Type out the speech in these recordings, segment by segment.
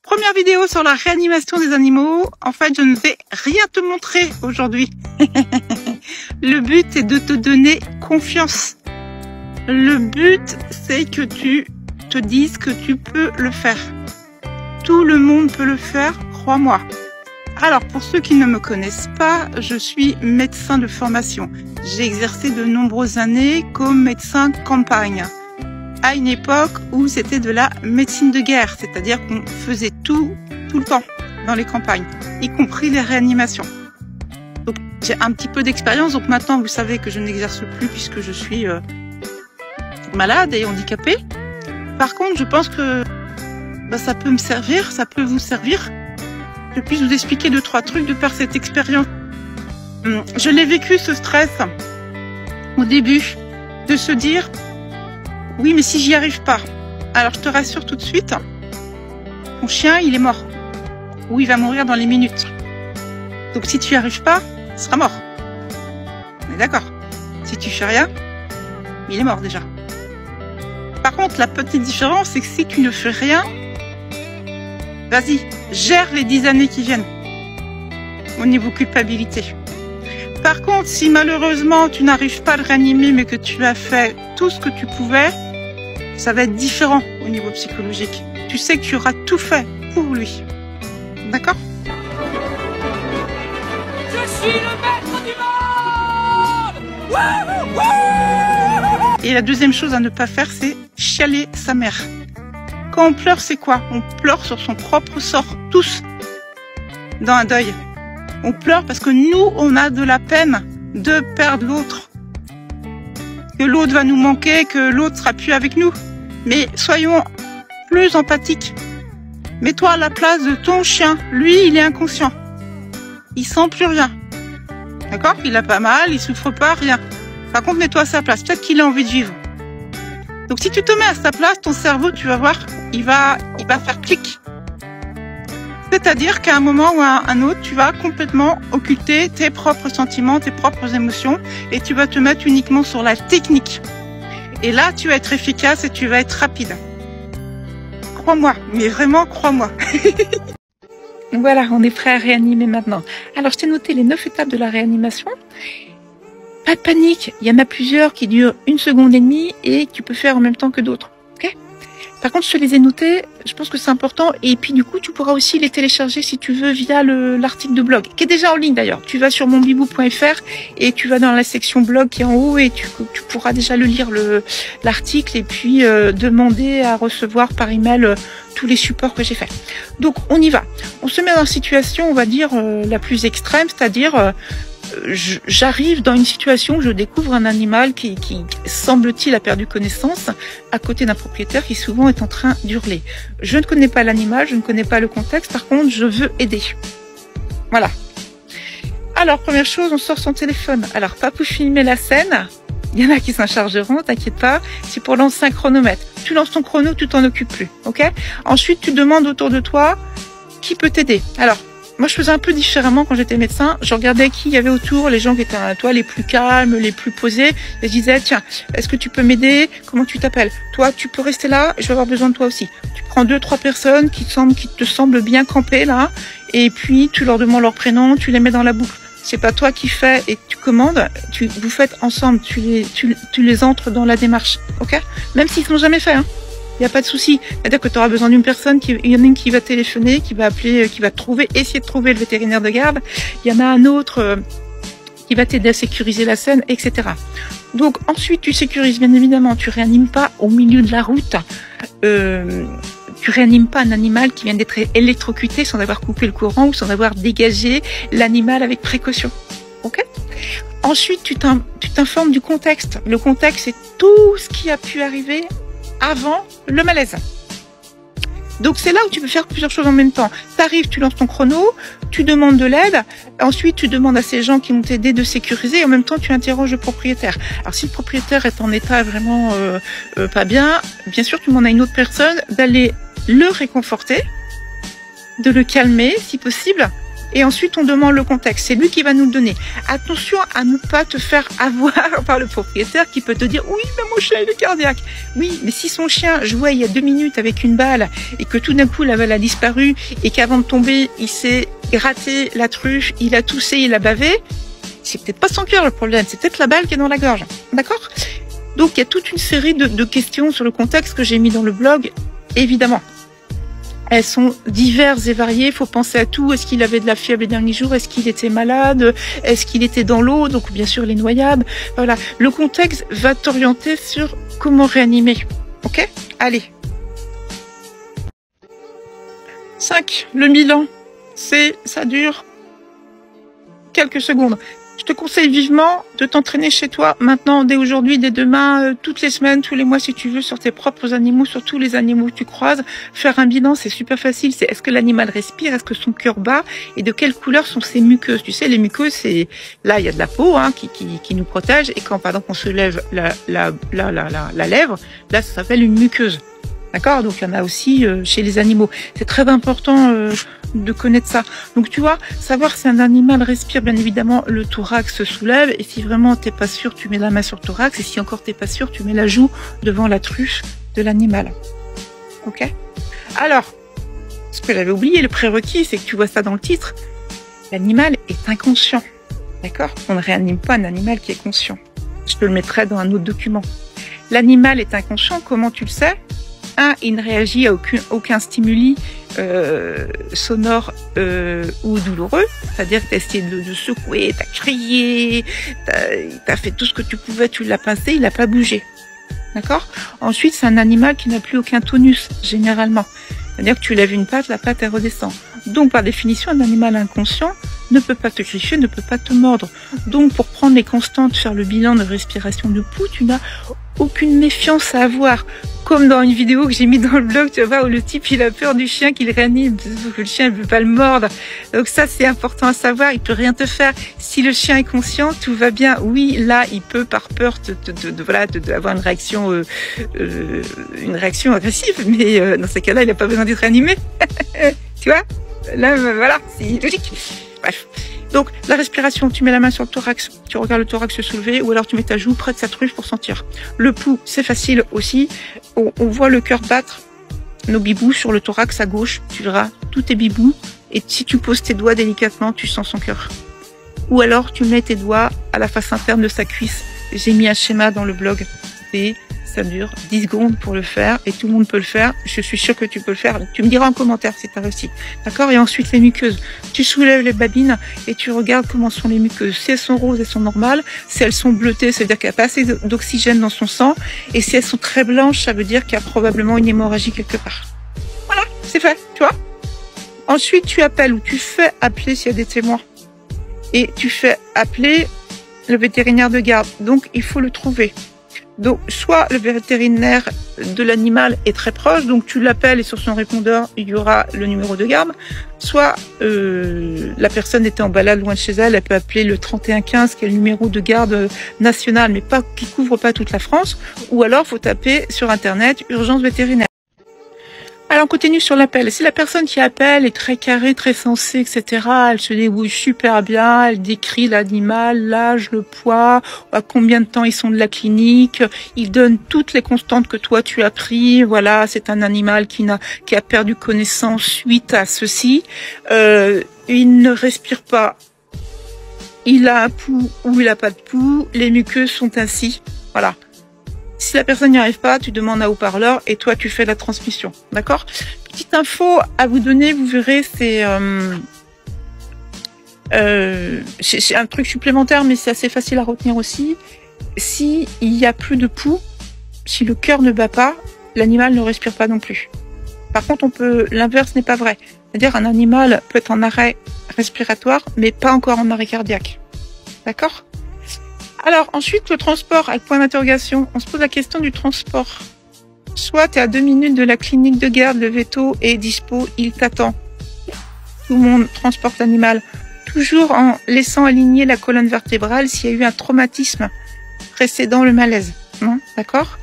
Première vidéo sur la réanimation des animaux. En fait, je ne vais rien te montrer aujourd'hui. Le but est de te donner confiance. Le but, c'est que tu te dises que tu peux le faire. Tout le monde peut le faire, crois-moi. Alors, pour ceux qui ne me connaissent pas, je suis médecin de formation. J'ai exercé de nombreuses années comme médecin campagne. À une époque où c'était de la médecine de guerre, c'est-à-dire qu'on faisait tout le temps dans les campagnes, y compris les réanimations. Donc j'ai un petit peu d'expérience, donc maintenant vous savez que je n'exerce plus puisque je suis malade et handicapée. Par contre, je pense que ça peut me servir, ça peut vous servir, que je puisse vous expliquer 2-3 trucs de par cette expérience. Je l'ai vécu, ce stress, au début, de se dire oui, mais si j'y arrive pas, alors je te rassure tout de suite, ton chien, il est mort. Ou il va mourir dans les minutes. Donc si tu n'y arrives pas, il sera mort. On est d'accord. Si tu fais rien, il est mort déjà. Par contre, la petite différence, c'est que si tu ne fais rien, vas-y, gère les 10 années qui viennent. Au niveau culpabilité. Par contre, si malheureusement tu n'arrives pas à le réanimer, mais que tu as fait tout ce que tu pouvais, ça va être différent au niveau psychologique. Tu sais que tu auras tout fait pour lui. D'accord? Je suis le maître du monde! Wouhou, wouhou! Et la deuxième chose à ne pas faire, c'est chialer sa mère. Quand on pleure, c'est quoi? On pleure sur son propre sort, tous, dans un deuil. On pleure parce que nous, on a de la peine de perdre l'autre. Que l'autre va nous manquer, que l'autre sera plus avec nous. Mais soyons plus empathiques. Mets-toi à la place de ton chien. Lui, il est inconscient. Il sent plus rien. D'accord? Il a pas mal, il souffre pas, rien. Par contre, mets-toi à sa place. Peut-être qu'il a envie de vivre. Donc, si tu te mets à sa place, ton cerveau, tu vas voir, il va faire clic. C'est-à-dire qu'à un moment ou à un autre, tu vas complètement occulter tes propres sentiments, tes propres émotions, et tu vas te mettre uniquement sur la technique. Et là, tu vas être efficace et tu vas être rapide. Crois-moi, mais vraiment crois-moi. Voilà, on est prêt à réanimer maintenant. Alors, je t'ai noté les 9 étapes de la réanimation. Pas de panique, il y en a plusieurs qui durent 1 seconde et demie et que tu peux faire en même temps que d'autres. Ok ? Par contre, je te les ai notés, je pense que c'est important. Et puis du coup, tu pourras aussi les télécharger si tu veux via l'article de blog, qui est déjà en ligne d'ailleurs. Tu vas sur monbibou.fr et tu vas dans la section blog qui est en haut et tu pourras déjà le lire l'article et puis demander à recevoir par email tous les supports que j'ai faits. Donc on y va. On se met dans une situation, on va dire, la plus extrême, c'est-à-dire j'arrive dans une situation où je découvre un animal qui semble-t-il, a perdu connaissance à côté d'un propriétaire qui souvent est en train d'hurler. Je ne connais pas l'animal, je ne connais pas le contexte, par contre, je veux aider. Voilà. Alors, première chose, on sort son téléphone. Alors, pas pour filmer la scène. Il y en a qui s'en chargeront, t'inquiète pas. C'est pour lancer un chronomètre. Tu lances ton chrono, tu t'en occupes plus. Ok? Ensuite, tu demandes autour de toi qui peut t'aider. Alors, moi, je faisais un peu différemment quand j'étais médecin. Je regardais qui il y avait autour, les gens qui étaient à toi, les plus calmes, les plus posés. Et je disais, tiens, est-ce que tu peux m'aider? Comment tu t'appelles? Toi, tu peux rester là, je vais avoir besoin de toi aussi. Tu prends 2-3 personnes qui te semblent bien campées là, et puis tu leur demandes leur prénom, tu les mets dans la boucle. C'est pas toi qui fais et tu commandes, vous faites ensemble, tu les entres dans la démarche, ok? Même s'ils ne l'ont jamais fait, hein. Il n'y a pas de souci. C'est-à-dire que tu auras besoin d'une personne, il y en a une qui va téléphoner, qui va appeler, qui va essayer de trouver le vétérinaire de garde. Il y en a un autre qui va t'aider à sécuriser la scène, etc. Donc ensuite, tu sécurises, bien évidemment. Tu réanimes pas au milieu de la route. Tu réanimes pas un animal qui vient d'être électrocuté sans avoir coupé le courant ou sans avoir dégagé l'animal avec précaution. Ok ? Ensuite, tu t'informes du contexte. Le contexte, c'est tout ce qui a pu arriver avant le malaise. Donc c'est là où tu peux faire plusieurs choses en même temps. Tu arrives, tu lances ton chrono, tu demandes de l'aide, ensuite tu demandes à ces gens qui vont t'aider de sécuriser et en même temps tu interroges le propriétaire. Alors si le propriétaire est en état vraiment pas bien, bien sûr tu demandes à une autre personne d'aller le réconforter, de le calmer si possible, Et ensuite, on demande le contexte. C'est lui qui va nous le donner. Attention à ne pas te faire avoir par le propriétaire qui peut te dire « Oui, mais mon chien, il est cardiaque. » Oui, mais si son chien jouait il y a 2 minutes avec une balle et que tout d'un coup, la balle a disparu et qu'avant de tomber, il s'est gratté la truffe, il a toussé, il a bavé, c'est peut-être pas son cœur le problème, c'est peut-être la balle qui est dans la gorge. D'accord? Donc, il y a toute une série de questions sur le contexte que j'ai mis dans le blog, évidemment. Elles sont diverses et variées, il faut penser à tout. Est-ce qu'il avait de la fièvre les derniers jours? Est-ce qu'il était malade? Est-ce qu'il était dans l'eau? Donc bien sûr les noyades. Voilà, le contexte va t'orienter sur comment réanimer. Ok? Allez. 5. Le bilan. Ça dure quelques secondes. Je te conseille vivement de t'entraîner chez toi maintenant, dès aujourd'hui, dès demain, toutes les semaines, tous les mois si tu veux, sur tes propres animaux, sur tous les animaux que tu croises. Faire un bilan, c'est super facile. C'est est-ce que l'animal respire, est-ce que son cœur bat et de quelle couleur sont ses muqueuses. Tu sais, les muqueuses, c'est là il y a de la peau qui nous protège et quand par exemple on se lève la lèvre, là ça s'appelle une muqueuse. D'accord? Donc il y en a aussi chez les animaux. C'est très important de connaître ça. Donc tu vois, savoir si un animal respire, bien évidemment, le thorax se soulève. Et si vraiment t'es pas sûr, tu mets la main sur le thorax. Et si encore t'es pas sûr, tu mets la joue devant la truffe de l'animal. Ok? Alors, ce que j'avais oublié, le prérequis, c'est que tu vois ça dans le titre. L'animal est inconscient. D'accord? On ne réanime pas un animal qui est conscient. Je te le mettrai dans un autre document. L'animal est inconscient, comment tu le sais? Il ne réagit à aucun stimuli sonore ou douloureux, c'est-à-dire que tu as essayé de secouer, tu as crié, tu as fait tout ce que tu pouvais, tu l'as pincé, il n'a pas bougé. D'accord? Ensuite, c'est un animal qui n'a plus aucun tonus, généralement. C'est-à-dire que tu lèves une patte, la patte elle redescend. Donc, par définition, un animal inconscient ne peut pas te griffer, ne peut pas te mordre. Donc, pour prendre les constantes, faire le bilan de respiration de pouls, tu n'as aucune méfiance à avoir. Comme dans une vidéo que j'ai mis dans le blog, tu vois, où le type, il a peur du chien qu'il réanime, parce que le chien ne veut pas le mordre. Donc ça, c'est important à savoir, il peut rien te faire. Si le chien est conscient, tout va bien. Oui, là, il peut, par peur, avoir une réaction agressive, mais dans ces cas-là, il n'a pas besoin d'être réanimé. Tu vois? Là, voilà, c'est logique. Bref. Donc, la respiration, tu mets la main sur le thorax, tu regardes le thorax se soulever, ou alors tu mets ta joue près de sa truffe pour sentir. Le pouls, c'est facile aussi. On voit le cœur battre, nos bibous sur le thorax à gauche, tu verras tous tes bibous, et si tu poses tes doigts délicatement, tu sens son cœur. Ou alors, tu mets tes doigts à la face interne de sa cuisse. J'ai mis un schéma dans le blog. Et ça dure 10 secondes pour le faire et tout le monde peut le faire. Je suis sûre que tu peux le faire. Tu me diras en commentaire si tu as réussi. D'accord? Et ensuite, les muqueuses. Tu soulèves les babines et tu regardes comment sont les muqueuses. Si elles sont roses, elles sont normales. Si elles sont bleutées, ça veut dire qu'il n'y a pas assez d'oxygène dans son sang. Et si elles sont très blanches, ça veut dire qu'il y a probablement une hémorragie quelque part. Voilà, c'est fait, tu vois? Ensuite, tu appelles ou tu fais appeler s'il y a des témoins. Et tu fais appeler le vétérinaire de garde. Donc, il faut le trouver. Donc, soit le vétérinaire de l'animal est très proche, donc tu l'appelles et sur son répondeur, il y aura le numéro de garde. Soit la personne était en balade loin de chez elle, elle peut appeler le 3115, qui est le numéro de garde national, mais pas qui couvre pas toute la France. Ou alors, faut taper sur Internet, urgence vétérinaire. Alors, on continue sur l'appel. Si la personne qui appelle est très carrée, très sensée, etc., elle se débrouille super bien, elle décrit l'animal, l'âge, le poids, à combien de temps ils sont de la clinique, il donne toutes les constantes que toi tu as pris, voilà, c'est un animal qui a perdu connaissance suite à ceci, il ne respire pas, il a un pouls ou il a pas de pouls, les muqueuses sont ainsi, voilà. Si la personne n'y arrive pas, tu demandes à haut-parleur et toi, tu fais la transmission. D'accord? Petite info à vous donner, vous verrez, c'est un truc supplémentaire, mais c'est assez facile à retenir aussi. Si il y a plus de pouls, si le cœur ne bat pas, l'animal ne respire pas non plus. Par contre, l'inverse n'est pas vrai. C'est-à-dire, un animal peut être en arrêt respiratoire, mais pas encore en arrêt cardiaque. D'accord? Alors, ensuite, le transport, avec point d'interrogation. On se pose la question du transport. Soit tu es à 2 minutes de la clinique de garde, le véto est dispo, il t'attend. Tout le monde transporte l'animal. Toujours en laissant aligner la colonne vertébrale s'il y a eu un traumatisme précédant le malaise. Non? D'accord?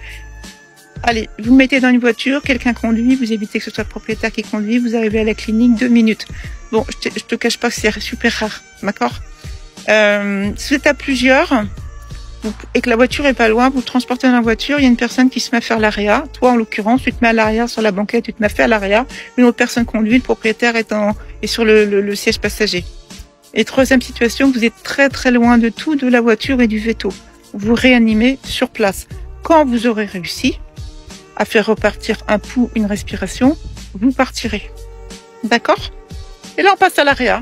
Allez, vous mettez dans une voiture, quelqu'un conduit, vous évitez que ce soit le propriétaire qui conduit, vous arrivez à la clinique 2 minutes. Bon, je te cache pas que c'est super rare, d'accord? Si vous êtes à plusieurs et que la voiture est pas loin, vous transportez dans la voiture, il y a une personne qui se met à faire l'arrière. Toi, en l'occurrence, tu te mets à l'arrière sur la banquette, tu te mets à faire l'arrière. Une autre personne conduit, le propriétaire est sur le siège passager. Et troisième situation, vous êtes très très loin de tout, de la voiture et du véto. Vous réanimez sur place. Quand vous aurez réussi à faire repartir un pouls, une respiration, vous partirez. D'accord? Et là, on passe à l'arrière.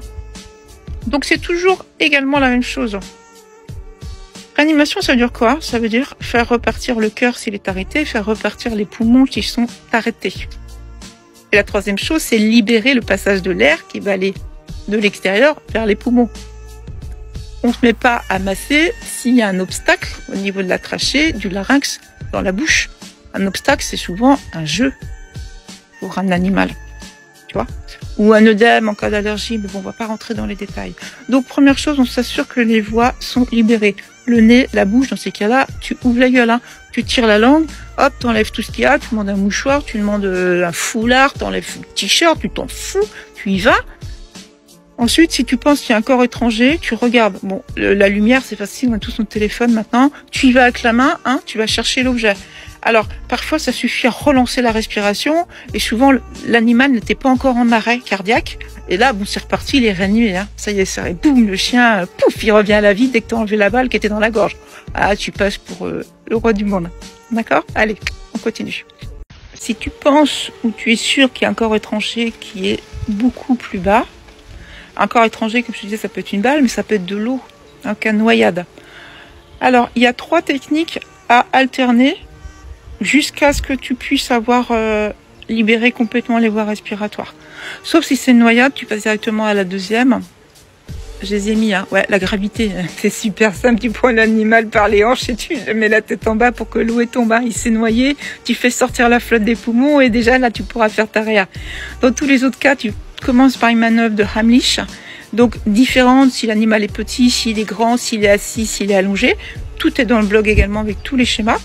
Donc, c'est toujours également la même chose. Réanimation, ça veut dire quoi? Ça veut dire faire repartir le cœur s'il est arrêté, faire repartir les poumons qui sont arrêtés. Et la troisième chose, c'est libérer le passage de l'air qui va aller de l'extérieur vers les poumons. On ne se met pas à masser s'il y a un obstacle au niveau de la trachée, du larynx, dans la bouche. Un obstacle, c'est souvent un jeu pour un animal, tu vois, ou un œdème en cas d'allergie, mais bon, on va pas rentrer dans les détails. Donc, première chose, on s'assure que les voies sont libérées. Le nez, la bouche, dans ces cas-là, tu ouvres la gueule, hein. Tu tires la langue, hop, t'enlèves tout ce qu'il y a, tu demandes un mouchoir, tu demandes un foulard, t'enlèves le t-shirt, tu t'en fous, tu y vas. Ensuite, si tu penses qu'il y a un corps étranger, tu regardes. Bon, la lumière, c'est facile, on a tous notre téléphone maintenant. Tu y vas avec la main, hein, tu vas chercher l'objet. Alors, parfois, ça suffit à relancer la respiration, et souvent, l'animal n'était pas encore en arrêt cardiaque. Et là, bon, c'est reparti, il est réanimé, hein. Ça y est, ça, et boum, le chien, pouf, il revient à la vie dès que t'as enlevé la balle qui était dans la gorge. Ah, tu passes pour le roi du monde. D'accord? Allez, on continue. Si tu penses ou tu es sûr qu'il y a un corps étranger qui est beaucoup plus bas, un corps étranger, comme je te disais, ça peut être une balle, mais ça peut être de l'eau, un cas de noyade. Alors, il y a 3 techniques à alterner jusqu'à ce que tu puisses avoir libéré complètement les voies respiratoires. Sauf si c'est une noyade, tu passes directement à la deuxième. Je les ai mis, hein. Ouais, la gravité, c'est super simple. Tu prends l'animal par les hanches et tu mets la tête en bas pour que l'eau tombe. Hein. Il s'est noyé, tu fais sortir la flotte des poumons et déjà là, tu pourras faire ta réa. Dans tous les autres cas, tu commences par une manœuvre de Heimlich. Donc, différente si l'animal est petit, s'il est grand, s'il est assis, s'il est allongé. Tout est dans le blog également avec tous les schémas.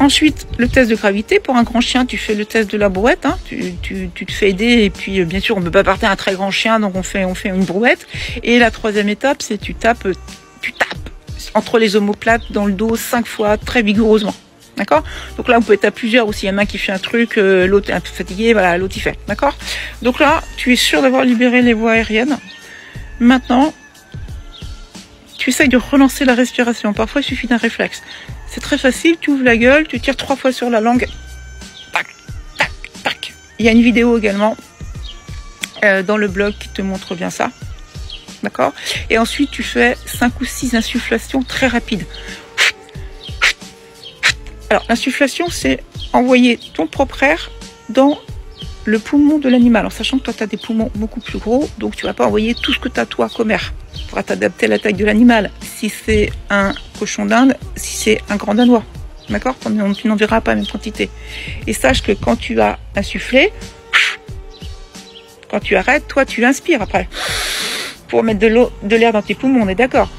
Ensuite, le test de gravité. Pour un grand chien, tu fais le test de la brouette. Hein. Tu te fais aider. Et puis, bien sûr, on ne peut pas partir un très grand chien, donc on fait une brouette. Et la troisième étape, c'est tu tapes entre les omoplates dans le dos 5 fois, très vigoureusement. D'accord? Donc là, on peut être à plusieurs aussi. Il y en a un qui fait un truc, l'autre est un peu fatigué, voilà, l'autre il fait. D'accord? Donc là, tu es sûr d'avoir libéré les voies aériennes. Maintenant, tu essayes de relancer la respiration. Parfois, il suffit d'un réflexe. C'est très facile, tu ouvres la gueule, tu tires 3 fois sur la langue. Tac, tac, tac. Il y a une vidéo également dans le blog qui te montre bien ça. D'accord? Et ensuite, tu fais 5 ou 6 insufflations très rapides. Alors, l'insufflation, c'est envoyer ton propre air dans le poumon de l'animal, en sachant que toi, tu as des poumons beaucoup plus gros, donc tu vas pas envoyer tout ce que tu as toi comme air. Tu pourras t'adapter à la taille de l'animal. Si c'est un cochon d'Inde, si c'est un grand danois, d'accord? Tu n'enverras pas la même quantité. Et sache que quand tu as insufflé, quand tu arrêtes, toi, tu inspires après, pour mettre de l'air dans tes poumons, on est d'accord?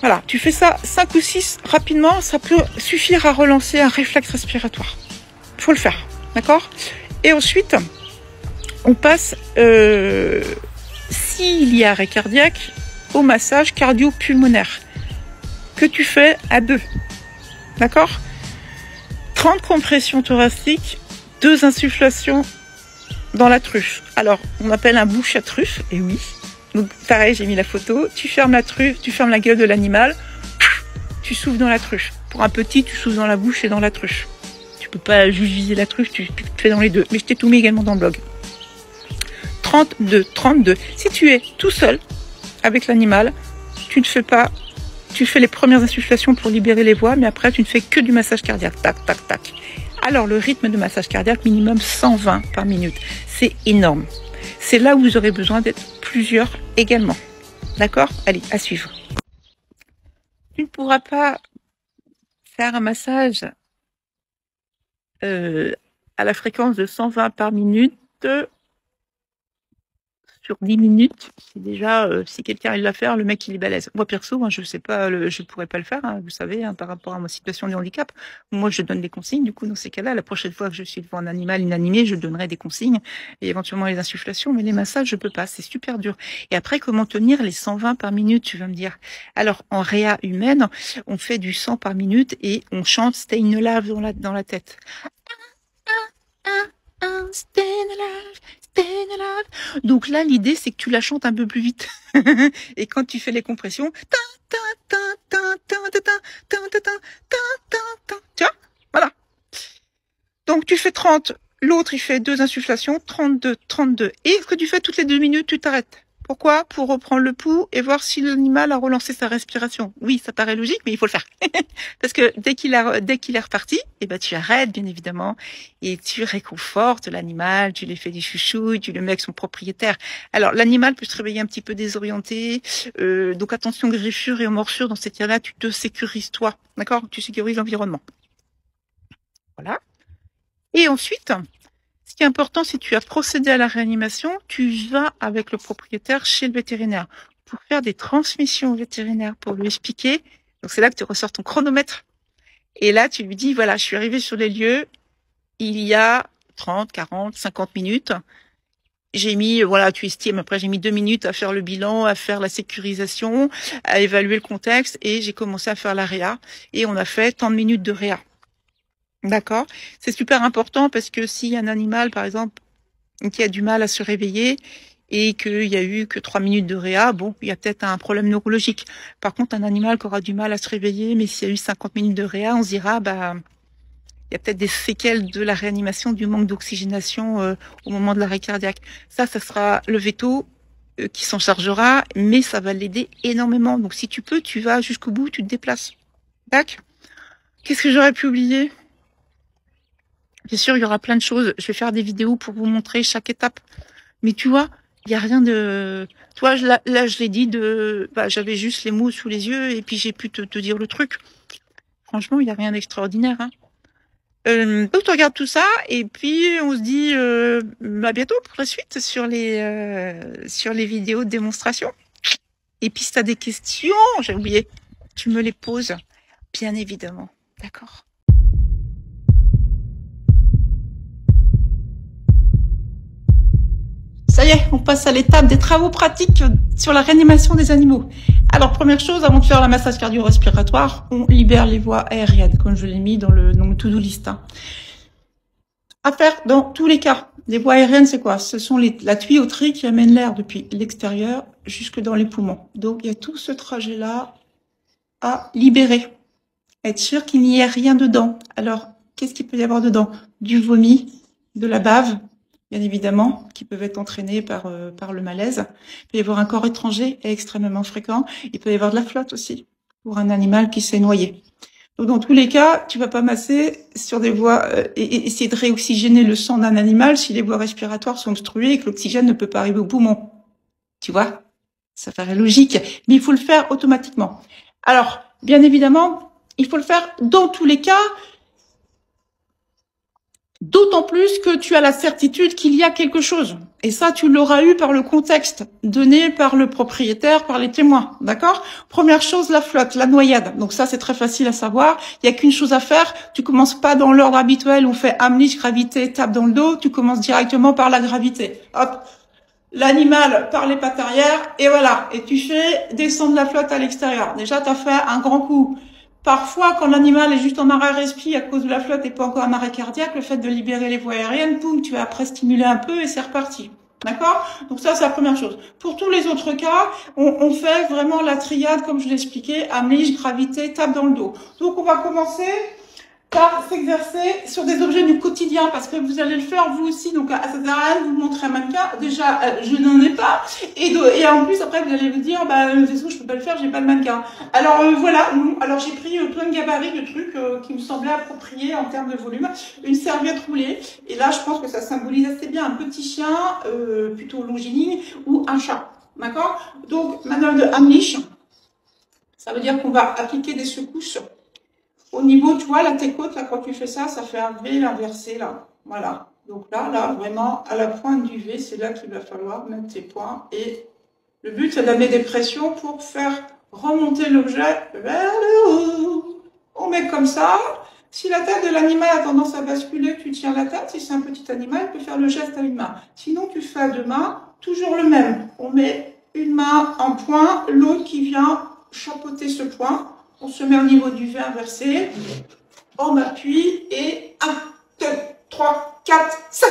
Voilà, tu fais ça 5 ou 6 rapidement, ça peut suffire à relancer un réflexe respiratoire. Il faut le faire, d'accord? Et ensuite, on passe, s'il y a arrêt cardiaque, au massage cardio-pulmonaire, que tu fais à 2, d'accord? 30 compressions thoraciques, 2 insufflations dans la truffe. Alors, on appelle un bouche à truffe, et oui. Donc, pareil, j'ai mis la photo. Tu fermes la truffe, tu fermes la gueule de l'animal, tu souffles dans la truffe. Pour un petit, tu souffles dans la bouche et dans la truffe. Tu peux pas juste viser la truffe, tu fais dans les deux. Mais je t'ai tout mis également dans le blog. 32. Si tu es tout seul avec l'animal, tu ne fais pas, tu fais les premières insufflations pour libérer les voies, mais après, tu ne fais que du massage cardiaque. Tac, tac, tac. Alors, le rythme de massage cardiaque, minimum 120 par minute. C'est énorme. C'est là où vous aurez besoin d'être plusieurs également. D'accord? Allez, à suivre. Tu ne pourras pas faire un massage à la fréquence de 120 par minute sur 10 minutes, c'est déjà, si quelqu'un il l'a faire, le mec il est balèze. Moi perso, moi, je sais pas, je pourrais pas le faire, hein, vous savez, hein, par rapport à ma situation de handicap. Moi, je donne des consignes. Du coup, dans ces cas-là, la prochaine fois que je suis devant un animal inanimé, je donnerai des consignes et éventuellement les insufflations, mais les massages, je peux pas, c'est super dur. Et après, comment tenir les 120 par minute, tu vas me dire. Alors, en réa humaine, on fait du 100 par minute et on chante Stayin' Alive dans la tête. Stayin' alive, stayin' alive. Donc là, l'idée, c'est que tu la chantes un peu plus vite. Et quand tu fais les compressions, tu vois, voilà. Donc tu fais 30, l'autre il fait 2 insufflations, 32, 32. Et ce que tu fais toutes les 2 minutes, tu t'arrêtes. Pourquoi? Pour reprendre le pouls et voir si l'animal a relancé sa respiration. Oui, ça paraît logique, mais il faut le faire. Parce que dès qu'il est reparti, eh ben, tu arrêtes, bien évidemment, et tu réconfortes l'animal, tu lui fais des chouchous, tu le mets avec son propriétaire. Alors, l'animal peut se réveiller un petit peu désorienté, donc attention aux griffures et aux morsures. Dans ces cas-là, tu te sécurises toi, d'accord? Tu sécurises l'environnement. Voilà. Et ensuite, ce qui est important, si tu as procédé à la réanimation, tu vas avec le propriétaire chez le vétérinaire pour faire des transmissions au vétérinaire, pour lui expliquer. Donc, c'est là que tu ressors ton chronomètre. Et là, tu lui dis, voilà, je suis arrivé sur les lieux, il y a 30, 40, 50 minutes. J'ai mis, voilà, tu estimes, après j'ai mis 2 minutes à faire le bilan, à faire la sécurisation, à évaluer le contexte, et j'ai commencé à faire la réa. Et on a fait tant de minutes de réa. D'accord? C'est super important parce que s'il y a un animal, par exemple, qui a du mal à se réveiller et qu'il y a eu que 3 minutes de réa, bon, il y a peut-être un problème neurologique. Par contre, un animal qui aura du mal à se réveiller, mais s'il y a eu 50 minutes de réa, on se dira, bah, il y a peut-être des séquelles de la réanimation, du manque d'oxygénation au moment de l'arrêt cardiaque. Ça sera le véto qui s'en chargera, mais ça va l'aider énormément. Donc, si tu peux, tu vas jusqu'au bout, tu te déplaces. Tac. Qu'est-ce que j'aurais pu oublier? Bien sûr, il y aura plein de choses. Je vais faire des vidéos pour vous montrer chaque étape. Mais tu vois, il y a rien de... Toi, là, je l'ai dit j'avais juste les mots sous les yeux et puis j'ai pu te dire le truc. Franchement, il n'y a rien d'extraordinaire. Hein. Donc, tu regardes tout ça et puis on se dit à bientôt pour la suite sur les vidéos de démonstration. Et puis, si tu as des questions, j'ai oublié, tu me les poses, bien évidemment. D'accord? Ça y est, on passe à l'étape des travaux pratiques sur la réanimation des animaux. Alors, première chose, avant de faire la massage cardio-respiratoire, on libère les voies aériennes, comme je l'ai mis dans le to-do list. Hein. À faire dans tous les cas. Les voies aériennes, c'est quoi? Ce sont la tuyauterie qui amène l'air depuis l'extérieur jusque dans les poumons. Donc, il y a tout ce trajet-là à libérer. Être sûr qu'il n'y ait rien dedans. Alors, qu'est-ce qu'il peut y avoir dedans? Du vomi, de la bave, bien évidemment, qui peuvent être entraînés par le malaise. Il peut y avoir un corps étranger extrêmement fréquent. Il peut y avoir de la flotte aussi, pour un animal qui s'est noyé. Donc, dans tous les cas, tu vas pas masser sur des voies et essayer de réoxygéner le sang d'un animal si les voies respiratoires sont obstruées et que l'oxygène ne peut pas arriver au poumon. Tu vois? Ça paraît logique, mais il faut le faire automatiquement. Alors, bien évidemment, il faut le faire dans tous les cas, d'autant plus que tu as la certitude qu'il y a quelque chose. Et ça, tu l'auras eu par le contexte donné par le propriétaire, par les témoins. D'accord? Première chose, la flotte, la noyade. Donc ça, c'est très facile à savoir. Il n'y a qu'une chose à faire. Tu commences pas dans l'ordre habituel où on fait Heimlich, gravité, tape dans le dos. Tu commences directement par la gravité. Hop. L'animal par les pattes arrière. Et voilà. Et tu fais descendre la flotte à l'extérieur. Déjà, tu as fait un grand coup. Parfois, quand l'animal est juste en arrêt respi à cause de la flotte et pas encore en arrêt cardiaque, le fait de libérer les voies aériennes, boum, tu vas après stimuler un peu et c'est reparti. D'accord? Donc ça, c'est la première chose. Pour tous les autres cas, on fait vraiment la triade, comme je l'ai expliqué, Heimlich, gravité, tape dans le dos. Donc on va commencer par s'exercer sur des objets du quotidien, parce que vous allez le faire vous aussi. Donc ça sert à rien de vous montrer un mannequin. Déjà, je n'en ai pas, et en plus après vous allez vous dire, bah de toute façon je peux pas le faire, j'ai pas de mannequin. Alors voilà. Alors j'ai pris plein de gabarits de trucs qui me semblaient appropriés en termes de volume. Une serviette roulée, et là je pense que ça symbolise assez bien un petit chien plutôt longiligne ou un chat. D'accord? Donc manœuvre de Heimlich, ça veut dire qu'on va appliquer des secousses. Au niveau, tu vois, là, tes côtes, là, quand tu fais ça, ça fait un V, l'inversé, là. Voilà. Donc là, vraiment, à la pointe du V, c'est là qu'il va falloir mettre tes points. Et le but, c'est d'amener des pressions pour faire remonter l'objet vers le haut. On met comme ça. Si la tête de l'animal a tendance à basculer, tu tiens la tête. Si c'est un petit animal, il peut faire le geste à une main. Sinon, tu fais à deux mains, toujours le même. On met une main en point, l'autre qui vient chapeauter ce point. On se met au niveau du V inversé. On appuie et 1, 2, 3, 4, 5.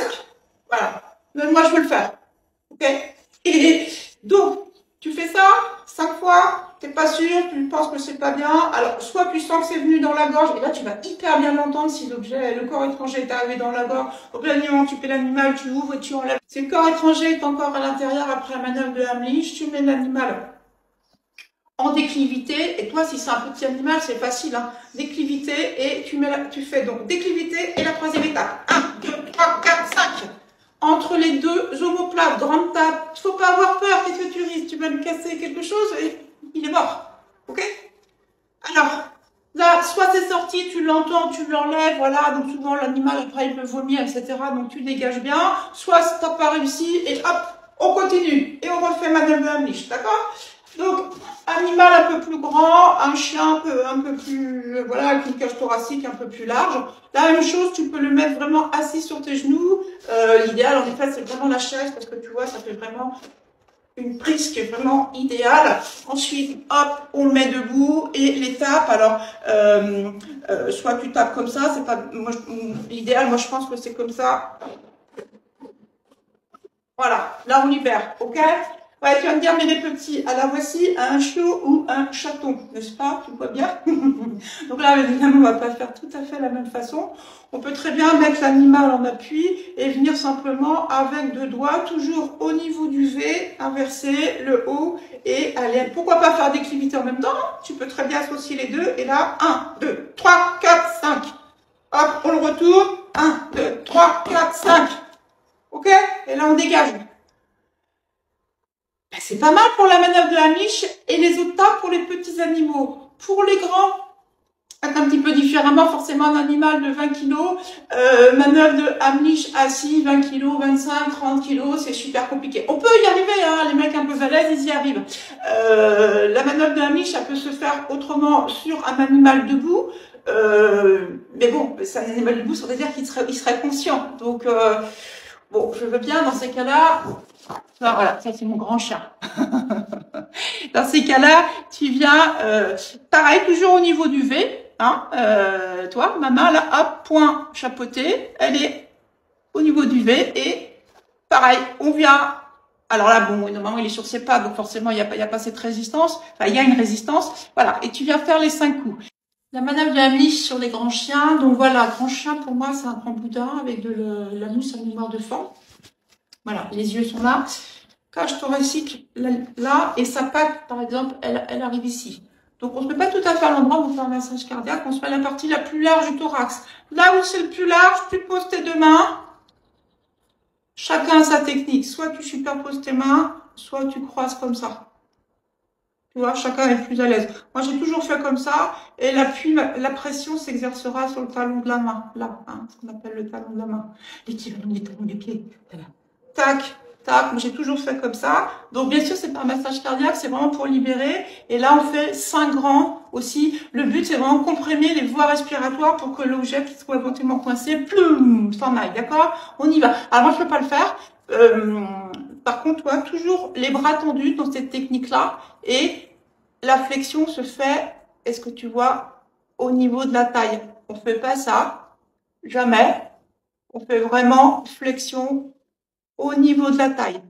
Voilà. Même moi, je veux le faire. Ok? Et donc, tu fais ça 5 fois. T'es pas sûr, tu penses que c'est pas bien. Alors, soit tu sens que c'est venu dans la gorge, et là, tu vas hyper bien l'entendre si l'objet, le corps étranger est arrivé dans la gorge. Au plein moment, tu fais l'animal, tu ouvres et tu enlèves. Si le corps étranger est encore à l'intérieur après la manœuvre de Heimlich, tu mets l'animal en déclivité, et toi, si c'est un petit animal, c'est facile, hein. Déclivité, et tu fais donc déclivité et la troisième étape. 1, 2, 3, 4, 5. Entre les deux omoplates, grande tape. Faut pas avoir peur, qu'est-ce que tu risques? Tu vas lui casser quelque chose et il est mort. Ok? Alors, là, soit c'est sorti, tu l'entends, tu l'enlèves, voilà, donc souvent l'animal, après, il peut vomir, etc., donc tu dégages bien. Soit t'as pas réussi, et hop, on continue. Et on refait manœuvre de Heimlich, d'accord? Donc, animal un peu plus grand, un chien un peu plus, voilà, avec une cage thoracique un peu plus large. La même chose, tu peux le mettre vraiment assis sur tes genoux. L'idéal, en effet, c'est vraiment la chaise, parce que tu vois, ça fait vraiment une prise qui est vraiment idéale. Ensuite, hop, on le met debout et les tapes. Alors, soit tu tapes comme ça, c'est pas, l'idéal, moi je pense que c'est comme ça. Voilà, là on libère, ok? Ouais, tu vas me dire, mais les petits, alors voici un chiot ou un chaton, n'est-ce pas? Tu vois bien? Donc là, évidemment, on va pas faire tout à fait la même façon. On peut très bien mettre l'animal en appui et venir simplement avec deux doigts, toujours au niveau du V, inverser le haut et aller. Pourquoi pas faire déclivité en même temps? Tu peux très bien associer les deux et là, 1, 2, 3, 4, 5. Hop, on le retourne. 1, 2, 3, 4, 5. Ok? Et là, on dégage. Ben, c'est pas mal pour la manœuvre de Heimlich et les autres tapes pour les petits animaux. Pour les grands, un petit peu différemment, forcément un animal de 20 kg, manœuvre de Heimlich assis, 20 kg, 25, 30 kg, c'est super compliqué. On peut y arriver, hein, les mecs un peu balèzes, ils y arrivent. La manœuvre de Heimlich, ça peut se faire autrement sur un animal debout, mais bon, c'est un animal debout, ça veut dire qu'il serait conscient. Donc, bon, je veux bien, dans ces cas-là, voilà, ça c'est mon grand chien. Dans ces cas-là, tu viens, pareil, toujours au niveau du V, hein, toi, ma main, là, hop, point chapeauté, elle est au niveau du V, et pareil, on vient, alors là, bon, normalement, il est sur ses pattes, donc forcément, il n'y a pas cette résistance, enfin, il y a une résistance, voilà, et tu viens faire les 5 coups. La manœuvre de Heimlich sur les grands chiens, donc voilà, grand chien, pour moi, c'est un grand boudin avec de la mousse à mémoire de fond. Voilà, les yeux sont là. Cage thoracique là, et sa patte, par exemple, elle arrive ici. Donc, on se met pas tout à fait à l'endroit où on fait un massage cardiaque, on se met la partie la plus large du thorax. Là où c'est le plus large, tu poses tes deux mains. Chacun a sa technique. Soit tu superposes tes mains, soit tu croises comme ça. Tu vois, chacun est plus à l'aise. Moi, j'ai toujours fait comme ça, et l'appui, la pression s'exercera sur le talon de la main. Là, hein, ce qu'on appelle le talon de la main. L'équivalent du talon des pieds. Voilà. Tac, tac, j'ai toujours fait comme ça. Donc, bien sûr, c'est pas un massage cardiaque, c'est vraiment pour libérer. Et là, on fait 5 grands aussi. Le but, c'est vraiment comprimer les voies respiratoires pour que l'objet qui soit éventuellement coincé, ploum, s'en aille, d'accord? On y va. Alors, moi, je peux pas le faire. Par contre, toi, toujours les bras tendus dans cette technique-là. Et la flexion se fait, est-ce que tu vois, au niveau de la taille. On fait pas ça, jamais. On fait vraiment flexion au niveau de la taille.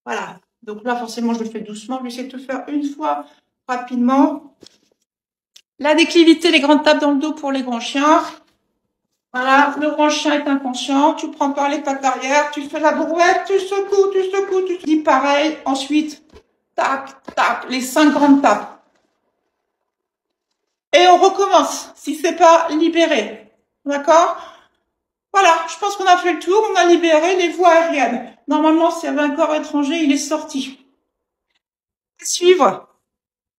Voilà. Donc là, forcément, je le fais doucement. Je vais essayer de te faire une fois rapidement. La déclivité, les grandes tapes dans le dos pour les grands chiens. Voilà. Le grand chien est inconscient. Tu prends par les pattes arrière. Tu fais la brouette. Tu secoues, tu secoues, tu dis pareil. Ensuite, tac, tac, les 5 grandes tapes. Et on recommence, si c'est pas libéré. D'accord? Voilà, je pense qu'on a fait le tour, on a libéré les voies aériennes. Normalement, s'il y avait un corps étranger, il est sorti. À suivre,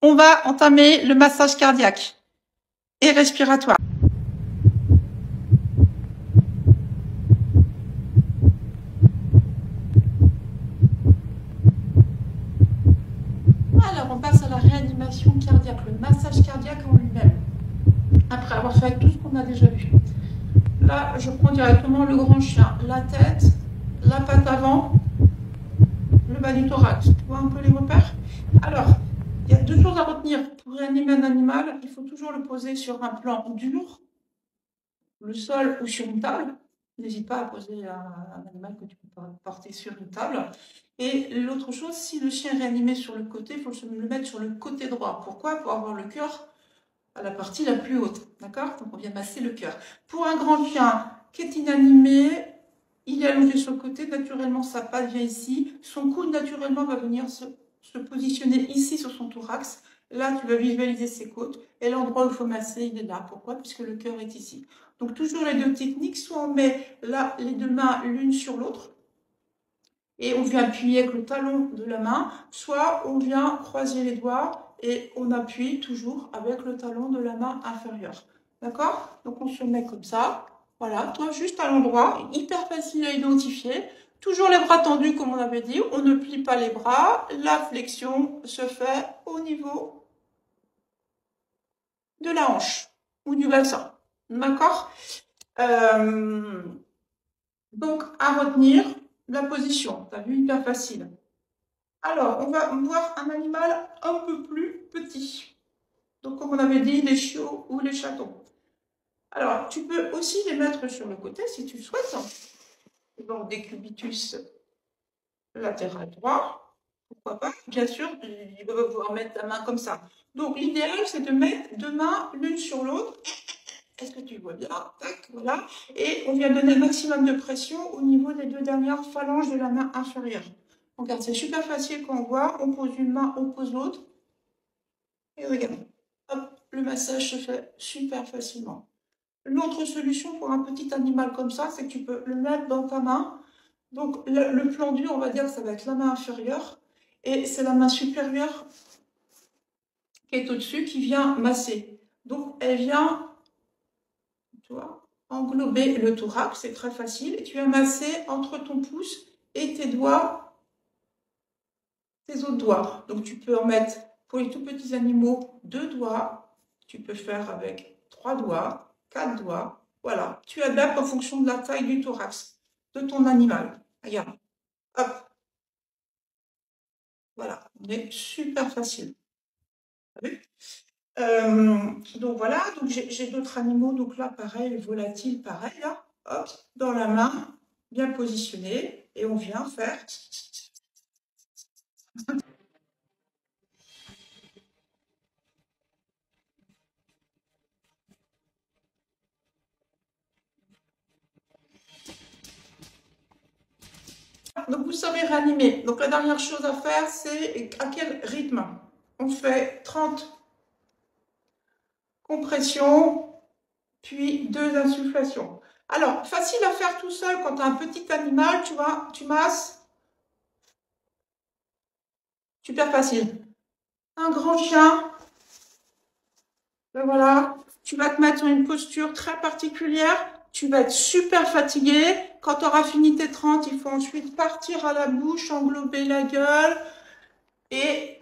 on va entamer le massage cardiaque et respiratoire. refait tout ce qu'on a déjà vu. Là, je prends directement le grand chien, la tête, la patte avant, le bas du thorax. Tu vois un peu les repères? Alors, il y a deux choses à retenir. Pour réanimer un animal, il faut toujours le poser sur un plan dur, le sol ou sur une table. N'hésite pas à poser un animal que tu peux porter sur une table. Et l'autre chose, si le chien est réanimé sur le côté, il faut le mettre sur le côté droit. Pourquoi? Pour avoir le cœur à la partie la plus haute. D'accord? Donc on vient masser le cœur. Pour un grand chien qui est inanimé, il est allongé sur le côté, naturellement sa patte vient ici. Son coude naturellement va venir se positionner ici sur son thorax. Là, tu vas visualiser ses côtes. Et l'endroit où il faut masser, il est là. Pourquoi? Puisque le cœur est ici. Donc toujours les deux techniques. Soit on met là les deux mains l'une sur l'autre. Et on vient appuyer avec le talon de la main. Soit on vient croiser les doigts et on appuie toujours avec le talon de la main inférieure. D'accord? Donc on se met comme ça. Voilà, toi juste à l'endroit, hyper facile à identifier. Toujours les bras tendus comme on avait dit, on ne plie pas les bras. La flexion se fait au niveau de la hanche ou du bassin. D'accord? Donc à retenir la position. Tu as vu, hyper facile. Alors, on va voir un animal un peu plus petit. Donc comme on avait dit, les chiots ou les chatons. Alors, tu peux aussi les mettre sur le côté si tu le souhaites. Donc, décubitus latéral droit. Pourquoi pas? Bien sûr, il va pouvoir mettre la main comme ça. Donc, l'idéal, c'est de mettre deux mains l'une sur l'autre. Est-ce que tu vois bien? Tac, voilà. Et on vient donner un maximum de pression au niveau des deux dernières phalanges de la main inférieure. Regarde, c'est super facile quand on voit. On pose une main, on pose l'autre. Et regarde. Hop, le massage se fait super facilement. L'autre solution pour un petit animal comme ça, c'est que tu peux le mettre dans ta main. Donc le plan dur, on va dire, ça va être la main inférieure. Et c'est la main supérieure qui est au-dessus qui vient masser. Donc elle vient, tu vois, englober le thorax, c'est très facile. Et tu viens masser entre ton pouce et tes doigts, tes autres doigts. Donc tu peux en mettre, pour les tout petits animaux, 2 doigts. Tu peux faire avec 3 doigts. 4 doigts, voilà. Tu adaptes en fonction de la taille du thorax de ton animal. Regarde, hop. Voilà, on est super facile. Donc voilà, donc j'ai d'autres animaux, donc là pareil, le volatile, pareil, là, hop, dans la main, bien positionné, et on vient faire. Donc vous savez réanimer. Donc la dernière chose à faire, c'est à quel rythme? On fait 30 compressions, puis 2 insufflations. Alors, facile à faire tout seul quand tu as un petit animal, tu vois, tu masses. Super facile. Un grand chien, ben voilà, tu vas te mettre dans une posture très particulière. Tu vas être super fatigué. Quand tu auras fini tes 30, il faut ensuite partir à la bouche, englober la gueule. Et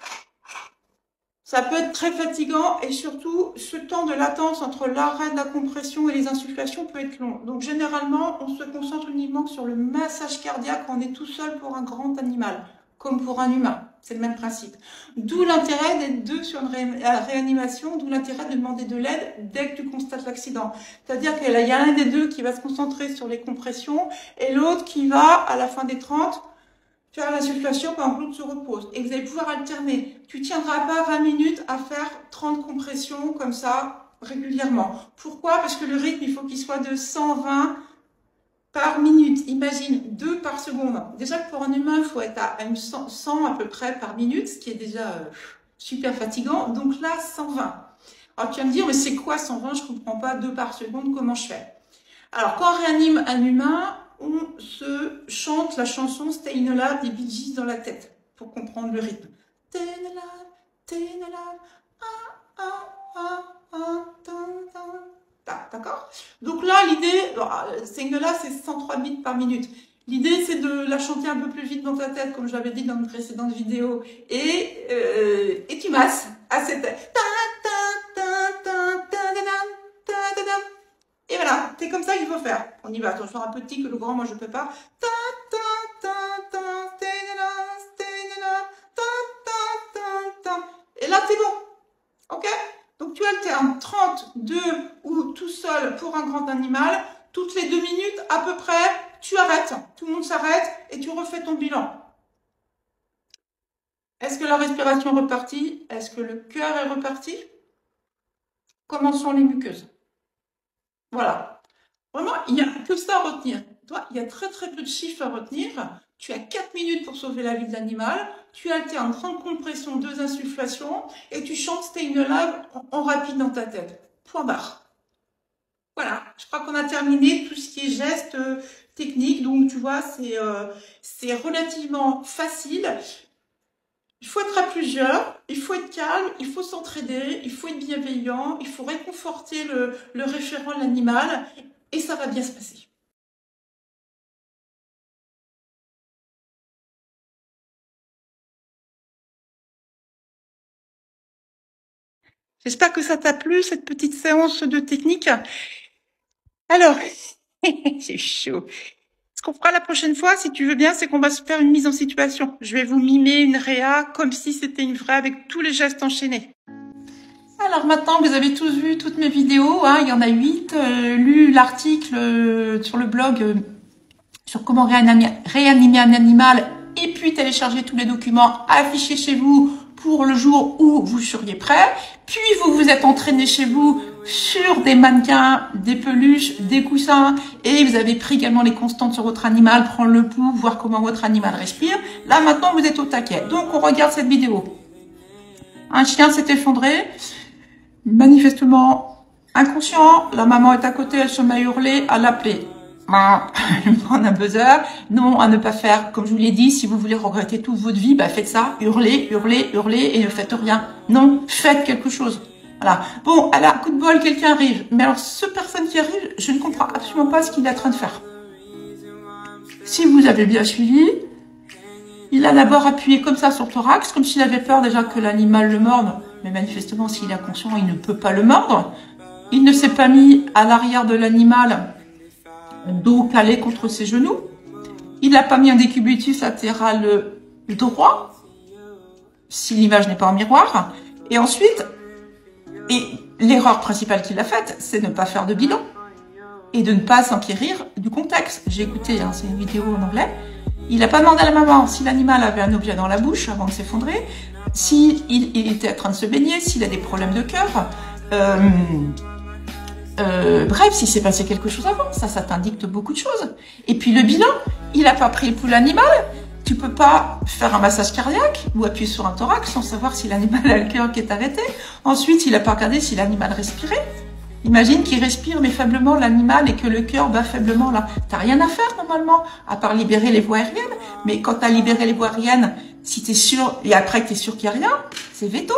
ça peut être très fatigant. Et surtout, ce temps de latence entre l'arrêt de la compression et les insufflations peut être long. Donc généralement, on se concentre uniquement sur le massage cardiaque quand on est tout seul pour un grand animal, comme pour un humain. C'est le même principe. D'où l'intérêt d'être deux sur une réanimation, d'où l'intérêt de demander de l'aide dès que tu constates l'accident. C'est-à-dire qu'il y a un des deux qui va se concentrer sur les compressions et l'autre qui va, à la fin des 30, faire l'insufflation pendant que l'autre se repose. Et vous allez pouvoir alterner. Tu tiendras pas 20 minutes à faire 30 compressions comme ça régulièrement. Pourquoi? Parce que le rythme, il faut qu'il soit de 120 par minute. Imagine 2 par seconde. Déjà que pour un humain, il faut être à 100 à peu près par minute, ce qui est déjà super fatigant. Donc là, 120. Alors tu vas me dire, mais c'est quoi 120? Je comprends pas, 2 par seconde, comment je fais? Alors quand on réanime un humain, on se chante la chanson Stayin' Alive des Bee Gees dans la tête pour comprendre le rythme. Stayin' alive, stayin' alive, ah, ah, ah, ah, d'accord? Donc là, l'idée, Stayin' Alive, c'est 103 bits par minute. L'idée, c'est de la chanter un peu plus vite dans ta tête, comme je l'avais dit dans une précédente vidéo. Et tu masses à cette... c'est comme ça qu'il faut faire. On y va, attention, un petit que le grand, moi je peux pas. Ta, ta, ta, ta, ta, ta, ta, ta. Et là, c'est bon. Ok? Donc, tu alternes 30, 2 ou tout seul pour un grand animal. Toutes les 2 minutes, à peu près, tu arrêtes. Tout le monde s'arrête et tu refais ton bilan. Est-ce que la respiration est repartie? Est-ce que le cœur est reparti? Comment sont les muqueuses? Voilà. Vraiment, il n'y a que ça à retenir. Toi, il y a très très peu de chiffres à retenir. Tu as 4 minutes pour sauver la vie de l'animal. Tu alternes 30 compressions, 2 insufflations et tu chantes Stay in Alive en rapide dans ta tête. Point barre. Voilà, je crois qu'on a terminé tout ce qui est gestes techniques. Donc, tu vois, c'est relativement facile. Il faut être à plusieurs, il faut être calme, il faut s'entraider, il faut être bienveillant, il faut réconforter le référent, l'animal, et ça va bien se passer. J'espère que ça t'a plu, cette petite séance de technique. Alors, c'est chaud. Ce qu'on fera la prochaine fois, si tu veux bien, c'est qu'on va se faire une mise en situation. Je vais vous mimer une réa comme si c'était une vraie avec tous les gestes enchaînés. Alors maintenant, vous avez tous vu toutes mes vidéos, hein, il y en a 8, lu l'article sur le blog sur comment réanimer un animal et puis télécharger tous les documents affichés chez vous pour le jour où vous seriez prêt. Puis vous vous êtes entraîné chez vous sur des mannequins, des peluches, des coussins et vous avez pris également les constantes sur votre animal, prendre le pouls, voir comment votre animal respire. Là maintenant, vous êtes au taquet. Donc on regarde cette vidéo. Un chien s'est effondré. Manifestement inconscient, la maman est à côté, elle se met à hurler, à l'appeler. Prendre un buzzer. Non, à ne pas faire. Comme je vous l'ai dit, si vous voulez regretter toute votre vie, bah faites ça. Hurlez, hurlez, hurlez et ne faites rien. Non, faites quelque chose. Voilà. Bon, elle a un coup de bol, quelqu'un arrive. Mais alors, ce personne qui arrive, je ne comprends absolument pas ce qu'il est en train de faire. Si vous avez bien suivi, il a d'abord appuyé comme ça sur le thorax, comme s'il avait peur déjà que l'animal le morde. Mais manifestement, s'il est inconscient, il ne peut pas le mordre. Il ne s'est pas mis à l'arrière de l'animal, dos calé contre ses genoux. Il n'a pas mis un décubitus latéral droit, si l'image n'est pas en miroir. Et ensuite, l'erreur principale qu'il a faite, c'est de ne pas faire de bilan et de ne pas s'enquérir du contexte. J'ai écouté, hein, c'est une vidéo en anglais. Il n'a pas demandé à la maman si l'animal avait un objet dans la bouche avant de s'effondrer, s'il était en train de se baigner, s'il a des problèmes de cœur. Bref, s'il s'est passé quelque chose avant, ça t'indique beaucoup de choses. Et puis le bilan, il n'a pas pris le pouls l'animal. Tu peux pas faire un massage cardiaque ou appuyer sur un thorax sans savoir si l'animal a le cœur qui est arrêté. Ensuite, il n'a pas regardé si l'animal respirait. Imagine qu'il respire mais faiblement l'animal et que le cœur bat faiblement là. T'as rien à faire normalement, à part libérer les voies aériennes. Mais quand t'as libéré les voies aériennes, si t'es sûr, et après que t'es sûr qu'il n'y a rien, c'est veto.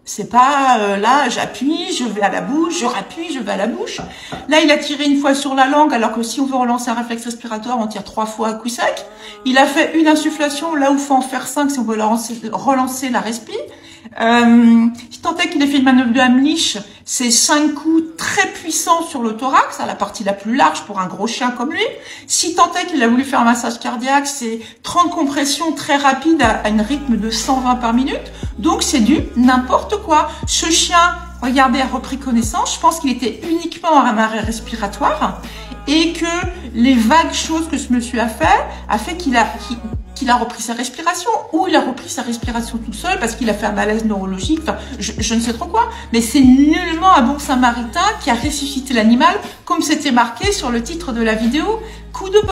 C'est pas là, j'appuie, je vais à la bouche, je rappuie, je vais à la bouche. Là, il a tiré une fois sur la langue, alors que si on veut relancer un réflexe respiratoire, on tire 3 fois à coup sec. Il a fait une insufflation, là où il faut en faire 5 si on veut relancer la respi. Si tant est qu'il ait fait une manœuvre de Heimlich, c'est 5 coups très puissants sur le thorax, à la partie la plus large pour un gros chien comme lui. Si tant est qu'il a voulu faire un massage cardiaque, c'est 30 compressions très rapides à un rythme de 120 par minute. Donc c'est du n'importe quoi. Ce chien, regardez, a repris connaissance. Je pense qu'il était uniquement à un arrêt respiratoire et que les vagues choses que ce monsieur a fait qu'il a repris sa respiration, ou il a repris sa respiration tout seul parce qu'il a fait un malaise neurologique, enfin, je ne sais trop quoi, mais c'est nullement un bon samaritain qui a ressuscité l'animal, comme c'était marqué sur le titre de la vidéo, coup de bol.